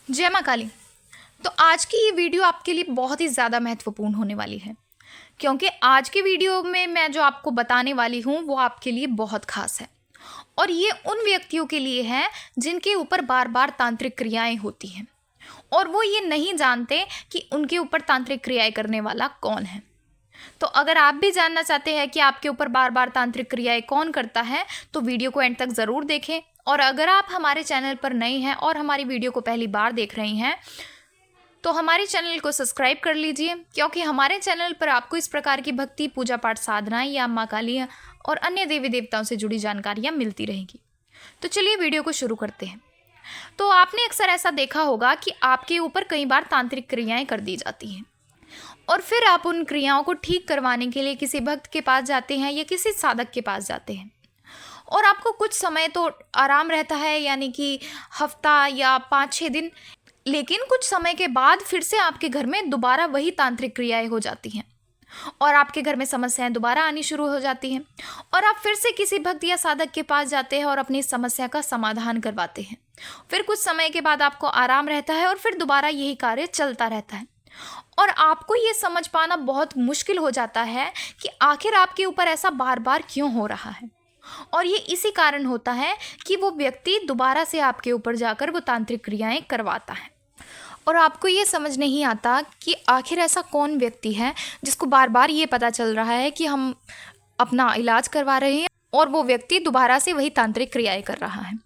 जय माँ काली। तो आज की ये वीडियो आपके लिए बहुत ही ज़्यादा महत्वपूर्ण होने वाली है, क्योंकि आज की वीडियो में मैं जो आपको बताने वाली हूँ वो आपके लिए बहुत खास है। और ये उन व्यक्तियों के लिए है जिनके ऊपर बार बार तांत्रिक क्रियाएं होती हैं और वो ये नहीं जानते कि उनके ऊपर तांत्रिक क्रियाएं करने वाला कौन है। तो अगर आप भी जानना चाहते हैं कि आपके ऊपर बार बार तांत्रिक क्रियाएं कौन करता है, तो वीडियो को एंड तक ज़रूर देखें। और अगर आप हमारे चैनल पर नए हैं और हमारी वीडियो को पहली बार देख रहे हैं, तो हमारे चैनल को सब्सक्राइब कर लीजिए, क्योंकि हमारे चैनल पर आपको इस प्रकार की भक्ति, पूजा पाठ, साधनाएं या माँ काली और अन्य देवी देवताओं से जुड़ी जानकारियाँ मिलती रहेंगी। तो चलिए वीडियो को शुरू करते हैं। तो आपने अक्सर ऐसा देखा होगा कि आपके ऊपर कई बार तांत्रिक क्रियाएं कर दी जाती हैं और फिर आप उन क्रियाओं को ठीक करवाने के लिए किसी भक्त के पास जाते हैं या किसी साधक के पास जाते हैं और आपको कुछ समय तो आराम रहता है, यानी कि हफ्ता या 5-6 दिन। लेकिन कुछ समय के बाद फिर से आपके घर में दोबारा वही तांत्रिक क्रियाएं हो जाती हैं और आपके घर में समस्याएं दोबारा आनी शुरू हो जाती हैं और आप फिर से किसी भक्त या साधक के पास जाते हैं और अपनी समस्या का समाधान करवाते हैं। फिर कुछ समय के बाद आपको आराम रहता है और फिर दोबारा यही कार्य चलता रहता है और आपको ये समझ पाना बहुत मुश्किल हो जाता है कि आखिर आपके ऊपर ऐसा बार बार क्यों हो रहा है। और ये इसी कारण होता है कि वो व्यक्ति दोबारा से आपके ऊपर जाकर वो तांत्रिक क्रियाएं करवाता है और आपको ये समझ नहीं आता कि आखिर ऐसा कौन व्यक्ति है जिसको बार बार ये पता चल रहा है कि हम अपना इलाज करवा रहे हैं और वो व्यक्ति दोबारा से वही तांत्रिक क्रियाएं कर रहा है।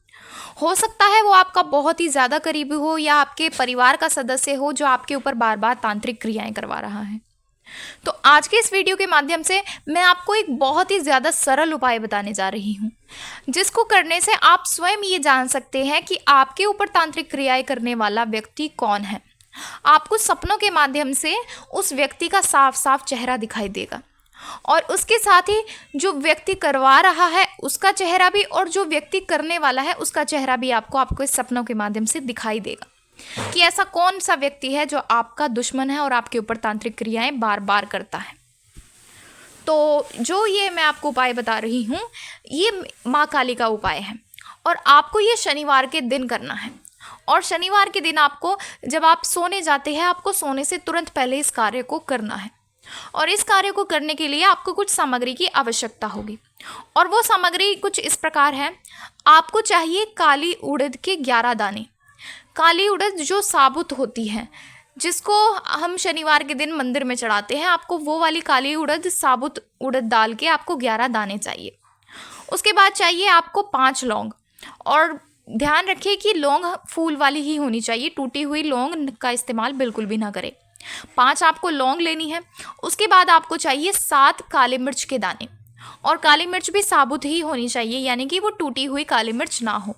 हो सकता है वो आपका बहुत ही ज़्यादा करीबी हो या आपके परिवार का सदस्य हो जो आपके ऊपर बार बार तांत्रिक क्रियाएं करवा रहा है। तो आज के इस वीडियो के माध्यम से मैं आपको एक बहुत ही ज़्यादा सरल उपाय बताने जा रही हूँ, जिसको करने से आप स्वयं ये जान सकते हैं कि आपके ऊपर तांत्रिक क्रियाएं करने वाला व्यक्ति कौन है। आपको सपनों के माध्यम से उस व्यक्ति का साफ साफ चेहरा दिखाई देगा और उसके साथ ही जो व्यक्ति करवा रहा है उसका चेहरा भी और जो व्यक्ति करने वाला है उसका चेहरा भी आपको इस सपनों के माध्यम से दिखाई देगा कि ऐसा कौन सा व्यक्ति है जो आपका दुश्मन है और आपके ऊपर तांत्रिक क्रियाएं बार बार करता है। तो जो ये मैं आपको उपाय बता रही हूँ ये माँ काली का उपाय है और आपको ये शनिवार के दिन करना है। और शनिवार के दिन आपको, जब आप सोने जाते हैं, आपको सोने से तुरंत पहले इस कार्य को करना है। और इस कार्य को करने के लिए आपको कुछ सामग्री की आवश्यकता होगी और वो सामग्री कुछ इस प्रकार है। आपको चाहिए काली उड़द के 11 दाने। काली उड़द जो साबुत होती है, जिसको हम शनिवार के दिन मंदिर में चढ़ाते हैं, आपको वो वाली काली उड़द, साबुत उड़द डाल के आपको 11 दाने चाहिए। उसके बाद चाहिए आपको 5 लौंग, और ध्यान रखिए कि लौंग फूल वाली ही होनी चाहिए, टूटी हुई लौंग का इस्तेमाल बिल्कुल भी ना करें। 5 आपको लौंग लेनी है। उसके बाद आपको चाहिए 7 काली मिर्च के दाने, और काली मिर्च भी साबुत ही होनी चाहिए, यानी कि वो टूटी हुई काली मिर्च ना हो।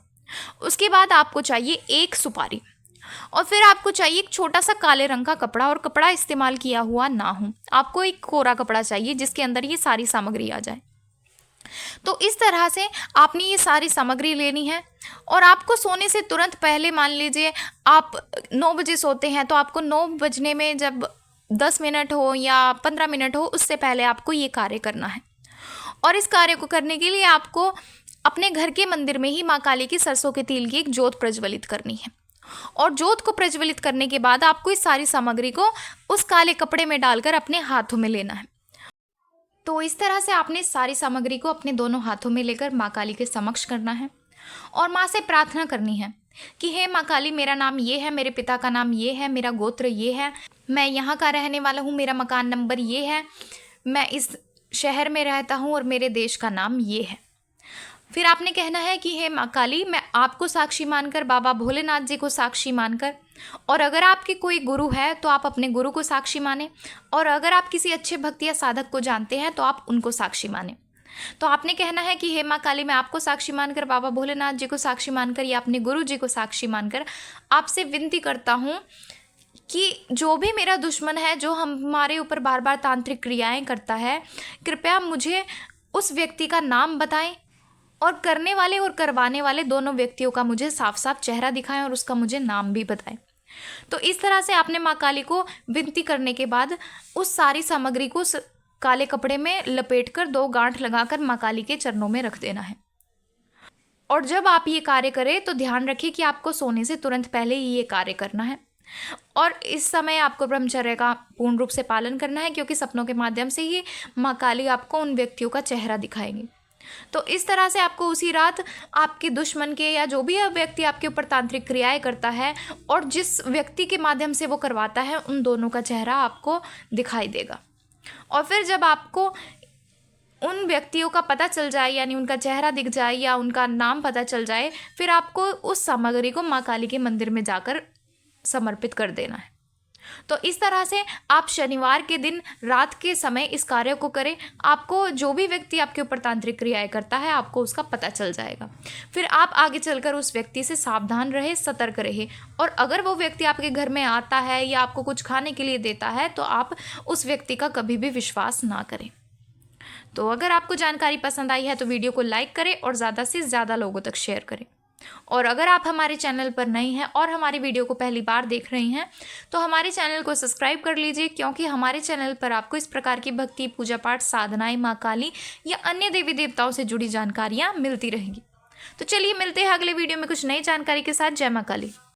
उसके बाद आपको चाहिए 1 सुपारी, और फिर आपको चाहिए एक छोटा सा काले रंग का कपड़ा, और कपड़ा इस्तेमाल किया हुआ ना हो। आपको एक कोरा कपड़ा चाहिए जिसके अंदर ये सारी सामग्री आ जाए। तो इस तरह से आपने ये सारी सामग्री लेनी है और आपको सोने से तुरंत पहले, मान लीजिए आप 9 बजे सोते हैं, तो आपको 9 बजने में जब 10 मिनट हो या 15 मिनट हो, उससे पहले आपको ये कार्य करना है। और इस कार्य को करने के लिए आपको अपने घर के मंदिर में ही माँ काली की सरसों के तेल की एक जोत प्रज्वलित करनी है। और जोत को प्रज्वलित करने के बाद आपको इस सारी सामग्री को उस काले कपड़े में डालकर अपने हाथों में लेना है। तो इस तरह से आपने सारी सामग्री को अपने दोनों हाथों में लेकर माँ काली के समक्ष करना है और माँ से प्रार्थना करनी है कि हे माँ काली, मेरा नाम ये है, मेरे पिता का नाम ये है, मेरा गोत्र ये है, मैं यहाँ का रहने वाला हूँ, मेरा मकान नंबर ये है, मैं इस शहर में रहता हूँ और मेरे देश का नाम ये है। फिर आपने कहना है कि हे माँ काली, मैं आपको साक्षी मानकर, बाबा भोलेनाथ जी को साक्षी मानकर, और अगर आपके कोई गुरु है तो आप अपने गुरु को साक्षी माने, और अगर आप किसी अच्छे भक्त या साधक को जानते हैं तो आप उनको साक्षी माने। तो आपने कहना है कि हे माँ काली, मैं आपको साक्षी मानकर, बाबा भोलेनाथ जी को साक्षी मानकर या अपने गुरु जी को साक्षी मानकर आपसे विनती करता हूँ कि जो भी मेरा दुश्मन है, जो हमारे ऊपर बार बार तांत्रिक क्रियाएं करता है, कृपया मुझे उस व्यक्ति का नाम बताएं और करने वाले और करवाने वाले दोनों व्यक्तियों का मुझे साफ साफ चेहरा दिखाएं और उसका मुझे नाम भी बताएं। तो इस तरह से आपने माँ काली को विनती करने के बाद उस सारी सामग्री को काले कपड़े में लपेटकर 2 गांठ लगाकर माँ काली के चरणों में रख देना है। और जब आप ये कार्य करें तो ध्यान रखिए कि आपको सोने से तुरंत पहले ही ये कार्य करना है और इस समय आपको ब्रह्मचर्य का पूर्ण रूप से पालन करना है, क्योंकि सपनों के माध्यम से ही माँ काली आपको उन व्यक्तियों का चेहरा दिखाएंगी। तो इस तरह से आपको उसी रात आपके दुश्मन के या जो भी व्यक्ति आपके ऊपर तांत्रिक क्रियाएं करता है और जिस व्यक्ति के माध्यम से वो करवाता है, उन दोनों का चेहरा आपको दिखाई देगा। और फिर जब आपको उन व्यक्तियों का पता चल जाए, यानी उनका चेहरा दिख जाए या उनका नाम पता चल जाए, फिर आपको उस सामग्री को माँ काली के मंदिर में जाकर समर्पित कर देना है। तो इस तरह से आप शनिवार के दिन रात के समय इस कार्य को करें। आपको जो भी व्यक्ति आपके ऊपर तांत्रिक क्रियाएं करता है, आपको उसका पता चल जाएगा। फिर आप आगे चलकर उस व्यक्ति से सावधान रहे, सतर्क रहे। और अगर वो व्यक्ति आपके घर में आता है या आपको कुछ खाने के लिए देता है, तो आप उस व्यक्ति का कभी भी विश्वास ना करें। तो अगर आपको जानकारी पसंद आई है तो वीडियो को लाइक करें और ज़्यादा से ज़्यादा लोगों तक शेयर करें। और अगर आप हमारे चैनल पर नए हैं और हमारी वीडियो को पहली बार देख रहे हैं तो हमारे चैनल को सब्सक्राइब कर लीजिए, क्योंकि हमारे चैनल पर आपको इस प्रकार की भक्ति, पूजा पाठ, साधनाएं, माँ काली या अन्य देवी देवताओं से जुड़ी जानकारियाँ मिलती रहेंगी। तो चलिए मिलते हैं अगले वीडियो में कुछ नई जानकारी के साथ। जय माँ काली।